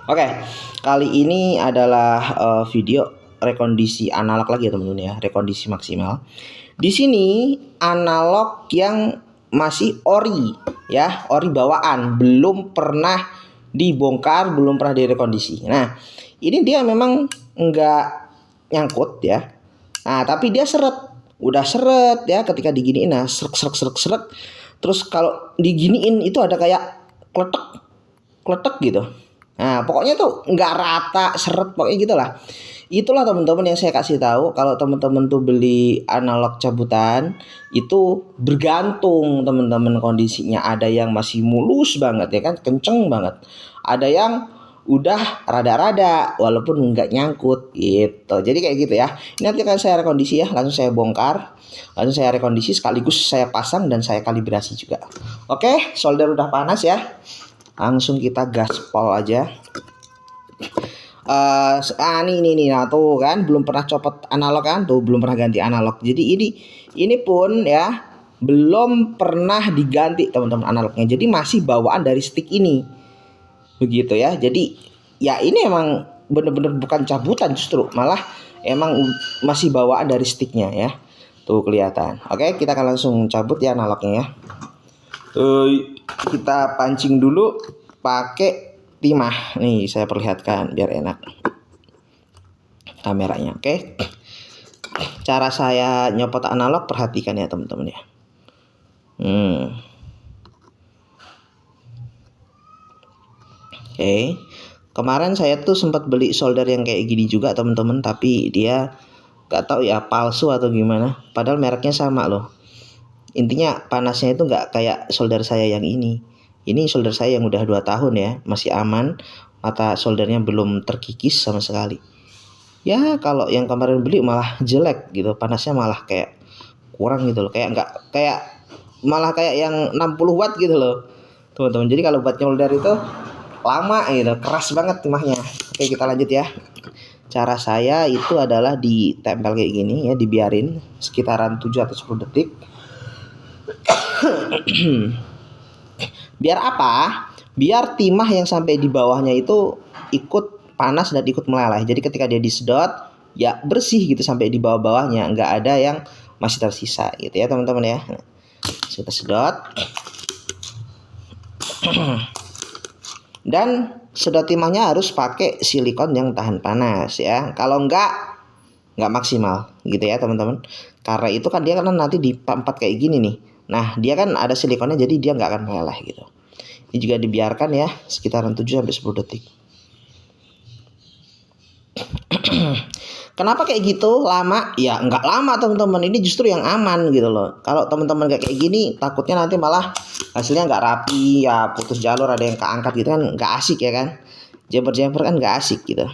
Oke, kali ini adalah video rekondisi analog lagi ya teman-teman ya, rekondisi maksimal. Di sini analog yang masih ori ya, ori bawaan, belum pernah dibongkar, belum pernah direkondisi. Nah, ini dia memang nggak nyangkut ya. Nah, tapi dia seret, udah seret ya ketika diginiin, nah seret seret seret seret. Terus kalau diginiin itu ada kayak kletek kletek gitu. Nah, pokoknya tuh nggak rata, seret, pokoknya gitulah. Itulah teman-teman yang saya kasih tahu, kalau teman-teman tuh beli analog cabutan itu bergantung teman-teman kondisinya. Ada yang masih mulus banget ya kan, kenceng banget. Ada yang udah rada-rada walaupun nggak nyangkut gitu. Jadi kayak gitu ya. Ini nanti akan saya rekondisi ya, langsung saya bongkar, langsung saya rekondisi sekaligus saya pasang dan saya kalibrasi juga. Oke, solder udah panas ya. Langsung kita gaspol aja. Ini nah tuh kan belum pernah copot analog kan, tuh belum pernah ganti analog. Jadi ini pun ya belum pernah diganti teman-teman analognya. Jadi masih bawaan dari stick ini. Begitu ya. Jadi ya ini emang bener-bener bukan cabutan, justru malah emang masih bawaan dari sticknya ya. Tuh kelihatan. Oke, kita akan langsung cabut ya analognya ya. Kita pancing dulu pakai timah. Nih saya perlihatkan biar enak kameranya. Oke, cara saya nyopot analog perhatikan ya teman-teman ya. Oke, kemarin saya tuh sempat beli solder yang kayak gini juga teman-teman, tapi dia nggak tahu ya palsu atau gimana, padahal mereknya sama loh. Intinya panasnya itu nggak kayak solder saya yang ini. Ini solder saya yang udah 2 tahun ya, masih aman, mata soldernya belum terkikis sama sekali. Ya kalau yang kemarin beli malah jelek gitu, panasnya malah kayak kurang gitu loh, kayak nggak kayak malah kayak yang 60 watt gitu loh teman-teman. Jadi kalau buat nyolder itu lama gitu, keras banget timahnya. Oke, kita lanjut ya. Cara saya itu adalah ditempel kayak gini ya, dibiarin sekitaran 7 atau 10 detik. Biar apa? Biar timah yang sampai di bawahnya itu ikut panas dan ikut meleleh. Jadi ketika dia disedot ya bersih gitu sampai di bawah-bawahnya, nggak ada yang masih tersisa gitu ya teman-teman ya. Kita sedot. Dan sedot timahnya harus pakai silikon yang tahan panas ya. Kalau nggak maksimal gitu ya teman-teman. Karena itu kan dia kan nanti diempat kayak gini nih. Nah, dia kan ada silikonnya jadi dia nggak akan meleleh gitu. Ini juga dibiarkan ya sekitaran 7 sampai 10 detik. Kenapa kayak gitu lama? Ya nggak lama teman-teman, ini justru yang aman gitu loh. Kalau teman-teman kayak gini takutnya nanti malah hasilnya nggak rapi ya, putus jalur, ada yang keangkat gitu kan nggak asik ya kan. Jumper kan nggak asik gitu.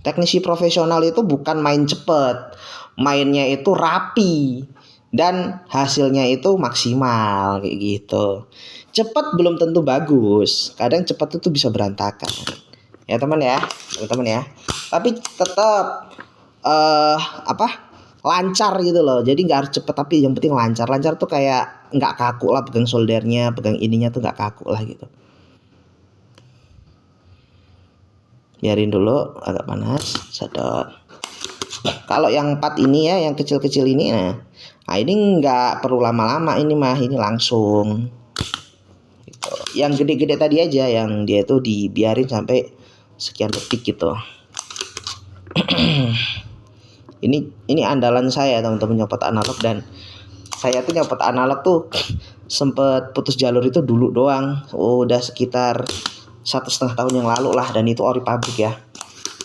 Teknisi profesional itu bukan main cepet, mainnya itu rapi dan hasilnya itu maksimal kayak gitu. Cepet belum tentu bagus, kadang cepet itu bisa berantakan ya teman-teman ya. Tapi tetap lancar gitu loh. Jadi nggak harus cepet, tapi yang penting lancar. Lancar tuh kayak nggak kaku lah, pegang soldernya, pegang ininya tuh nggak kaku lah gitu. Biarin dulu agak panas, sedot. Kalau yang 4 ini ya, yang kecil-kecil ini, nah ini nggak perlu lama-lama, ini mah ini langsung gitu. Yang gede-gede tadi aja, yang dia itu dibiarin sampai sekian detik gitu. Ini andalan saya teman-teman nyopot analog, dan saya tuh nyopot analog tuh sempet putus jalur itu dulu doang. Udah sekitar 1,5 tahun yang lalu lah, dan itu ori pabrik ya.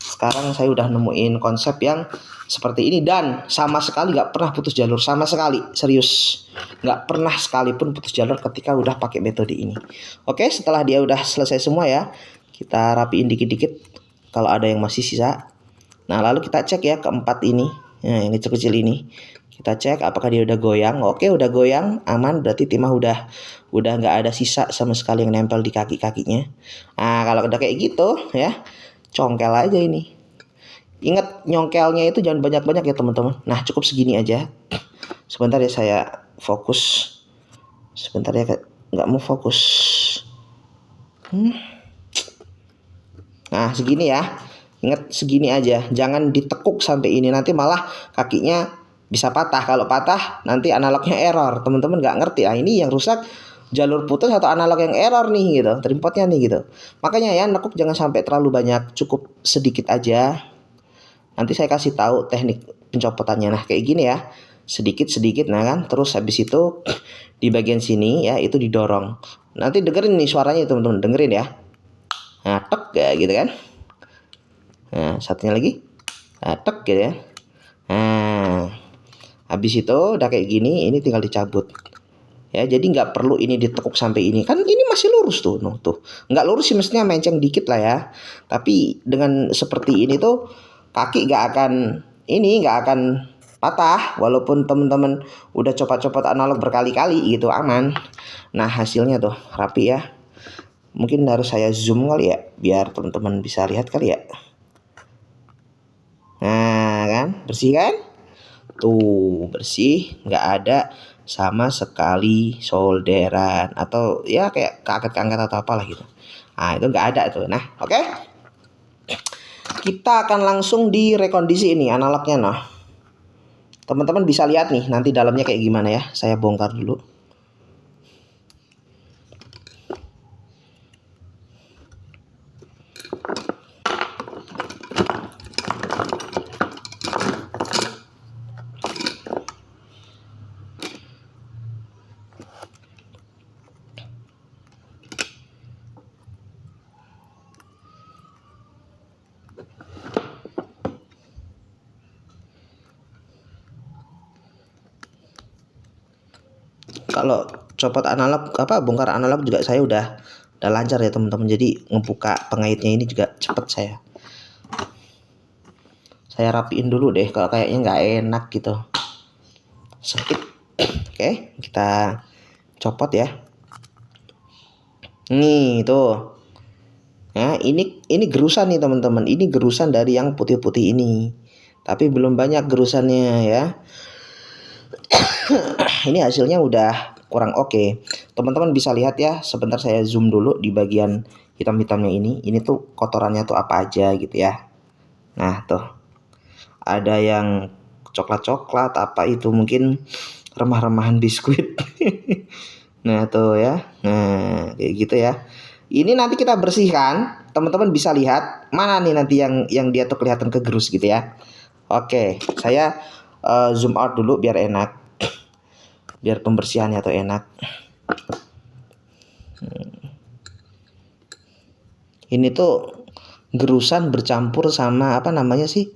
Sekarang saya udah nemuin konsep yang seperti ini dan sama sekali nggak pernah putus jalur, sama sekali, serius nggak pernah sekalipun putus jalur ketika udah pakai metode ini. Oke, setelah dia udah selesai semua ya, kita rapiin dikit-dikit kalau ada yang masih sisa. Nah lalu kita cek ya keempat ini, nah, yang kecil-kecil ini kita cek apakah dia udah goyang. Oke, udah goyang, aman, berarti timah udah nggak ada sisa sama sekali yang nempel di kaki-kakinya. Nah kalau udah kayak gitu ya, congkel aja ini. Ingat nyongkelnya itu jangan banyak-banyak ya teman-teman. Nah cukup segini aja. Sebentar ya saya fokus. Sebentar ya, nggak mau fokus. Nah segini ya, ingat segini aja, jangan ditekuk sampai ini, nanti malah kakinya bisa patah. Kalau patah nanti analognya error, teman-teman nggak ngerti. Ah ini yang rusak jalur putus atau analog yang error nih gitu, trimpotnya nih gitu. Makanya ya nekuk jangan sampai terlalu banyak, cukup sedikit aja. Nanti saya kasih tahu teknik pencopotannya. Nah kayak gini ya, sedikit-sedikit, nah kan, terus habis itu di bagian sini ya itu didorong. Nanti dengerin nih suaranya teman-teman, dengerin ya. Nah tek ya gitu kan. Nah satunya lagi, nah tek gitu ya. Nah habis itu udah kayak gini, ini tinggal dicabut. Ya jadi nggak perlu ini ditekuk sampai ini, kan ini masih lurus tuh, tuh nggak lurus sih, mestinya menceng dikit lah ya. Tapi dengan seperti ini tuh kaki nggak akan patah, walaupun teman-teman udah copot-copot analog berkali-kali gitu, aman. Nah hasilnya tuh rapi ya. Mungkin harus saya zoom kali ya, biar teman-teman bisa lihat kali ya. Nah kan bersih kan, tuh bersih, nggak ada sama sekali solderan atau ya kayak keangkat-keangkat atau apalah gitu. Nah itu nggak ada tuh. Nah oke, kita akan langsung direkondisi ini analognya. Nah teman-teman bisa lihat nih nanti dalamnya kayak gimana ya. Saya bongkar dulu. Kalau copot analog bongkar analog juga saya udah lancar ya teman-teman. Jadi ngebuka pengaitnya ini juga cepet saya rapiin dulu deh, kalau kayaknya nggak enak gitu, sakit. Oke, kita copot ya. Nih tuh. Nah, ini gerusan nih teman-teman. Ini gerusan dari yang putih-putih ini. Tapi belum banyak gerusannya ya. Ini hasilnya udah kurang oke. Teman-teman bisa lihat ya, sebentar saya zoom dulu di bagian hitam-hitamnya ini. Ini tuh kotorannya tuh apa aja gitu ya. Nah, tuh. Ada yang coklat-coklat, apa itu mungkin remah-remahan biskuit. Nah, tuh ya. Nah, kayak gitu ya. Ini nanti kita bersihkan, teman-teman bisa lihat mana nih nanti yang dia tuh kelihatan kegerus gitu ya. Oke, saya zoom out dulu biar enak, biar pembersihannya tuh enak. Ini tuh gerusan bercampur sama apa namanya sih?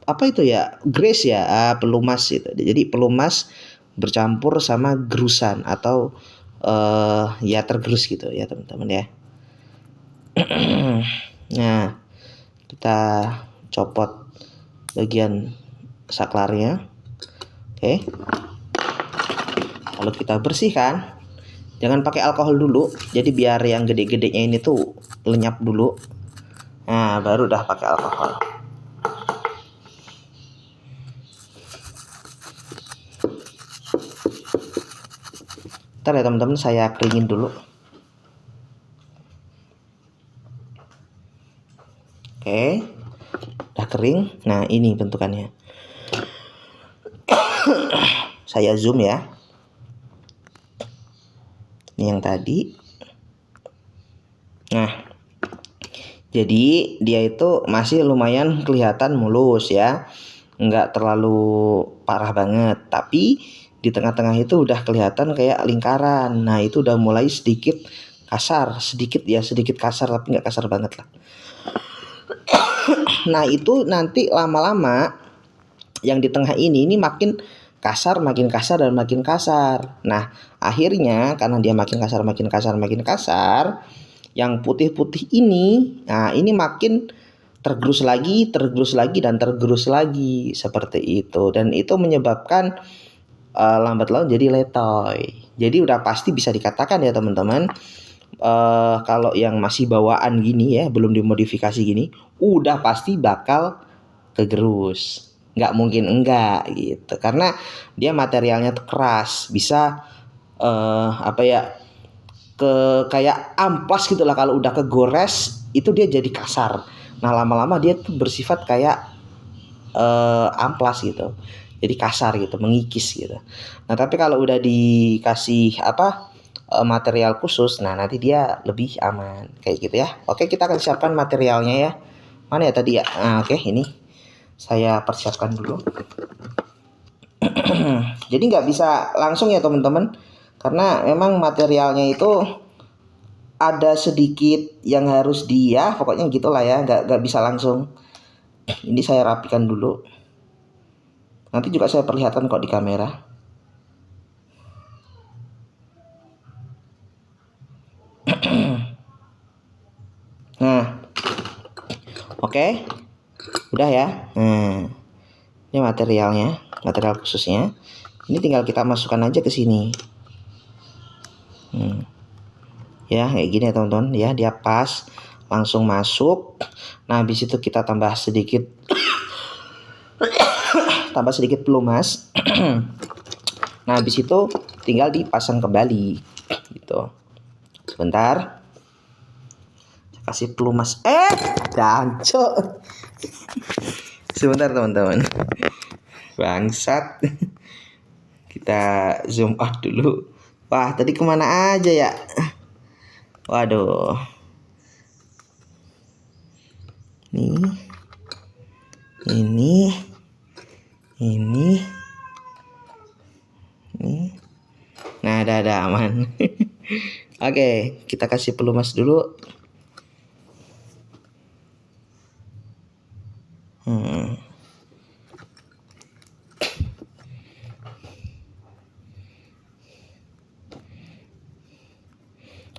Apa itu ya? Grease ya, pelumas gitu. Jadi pelumas bercampur sama gerusan atau ya tergerus gitu ya teman-teman ya. Nah, kita copot bagian saklarnya. Oke. Lalu kita bersihkan. Jangan pakai alkohol dulu, jadi biar yang gede-gedenya ini tuh lenyap dulu. Nah, baru dah pakai alkohol. Ntar ya teman-teman, saya keringin dulu. Oke, udah kering. Nah ini bentukannya. Saya zoom ya. Ini yang tadi. Nah, jadi dia itu masih lumayan kelihatan mulus ya, nggak terlalu parah banget. Tapi di tengah-tengah itu udah kelihatan kayak lingkaran. Nah itu udah mulai sedikit kasar, sedikit kasar, tapi nggak kasar banget lah. Nah itu nanti lama-lama yang di tengah ini makin kasar dan makin kasar. Nah akhirnya karena dia makin kasar, yang putih-putih ini, nah ini makin tergerus lagi dan tergerus lagi seperti itu, dan itu menyebabkan lambat laun jadi letoy. Jadi udah pasti bisa dikatakan ya teman-teman, kalau yang masih bawaan gini ya, belum dimodifikasi gini, udah pasti bakal kegerus. Nggak mungkin enggak gitu, karena dia materialnya tuh keras, bisa kayak amplas gitulah. Kalau udah kegores itu dia jadi kasar. Nah lama-lama dia tuh bersifat kayak amplas gitu, jadi kasar gitu, mengikis gitu. Nah tapi kalau udah dikasih material khusus, nah nanti dia lebih aman kayak gitu ya. Oke, kita akan siapkan materialnya ya. Mana ya tadi ya? Nah, oke, ini saya persiapkan dulu. Jadi nggak bisa langsung ya teman-teman, karena memang materialnya itu ada sedikit yang harus pokoknya gitulah ya, nggak bisa langsung. Ini saya rapikan dulu. Nanti juga saya perlihatkan kok di kamera. Nah, oke, udah ya. Nah, ini materialnya, material khususnya. Ini tinggal kita masukkan aja ke sini. Ya kayak gini ya teman-teman ya, dia pas langsung masuk. Nah habis itu kita tambah sedikit pelumas. Nah habis itu tinggal dipasang kembali gitu. Sebentar, kasih pelumas. Danco. Sebentar teman-teman, bangsat. Kita zoom out dulu. Wah tadi kemana aja ya? Waduh. Ini. Nah, ada aman. Oke, kita kasih pelumas dulu.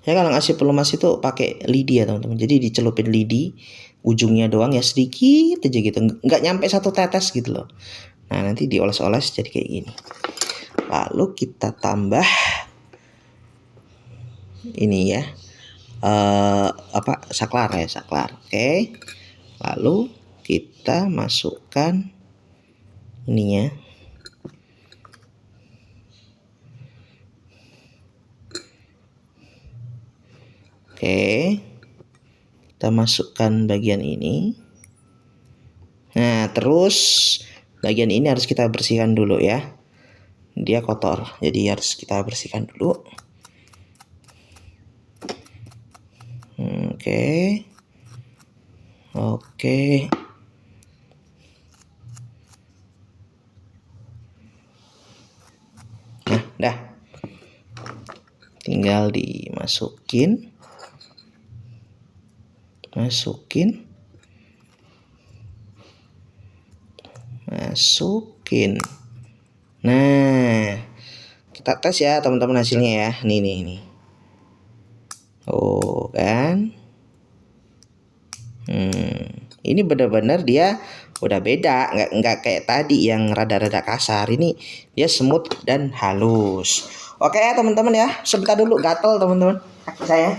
Ya kalau ngasih pelumas itu pakai lidi ya teman-teman. Jadi dicelupin lidi, ujungnya doang ya, sedikit aja gitu, nggak nyampe 1 tetes gitu loh. Nah nanti dioles-oles jadi kayak gini. Lalu kita tambah ini ya, saklar ya, saklar. Oke. Lalu kita masukkan ininya. Oke, kita masukkan bagian ini. Nah terus bagian ini harus kita bersihkan dulu ya, dia kotor, jadi harus kita bersihkan dulu. Oke. Nah dah, tinggal dimasukin. Masukin. Nah, kita tes ya teman-teman hasilnya ya. Nih. Oh kan. Ini benar-benar dia udah beda, nggak kayak tadi yang rada-rada kasar. Ini dia smooth dan halus. Oke ya teman-teman ya, sebentar dulu, gatel teman-teman kaki saya.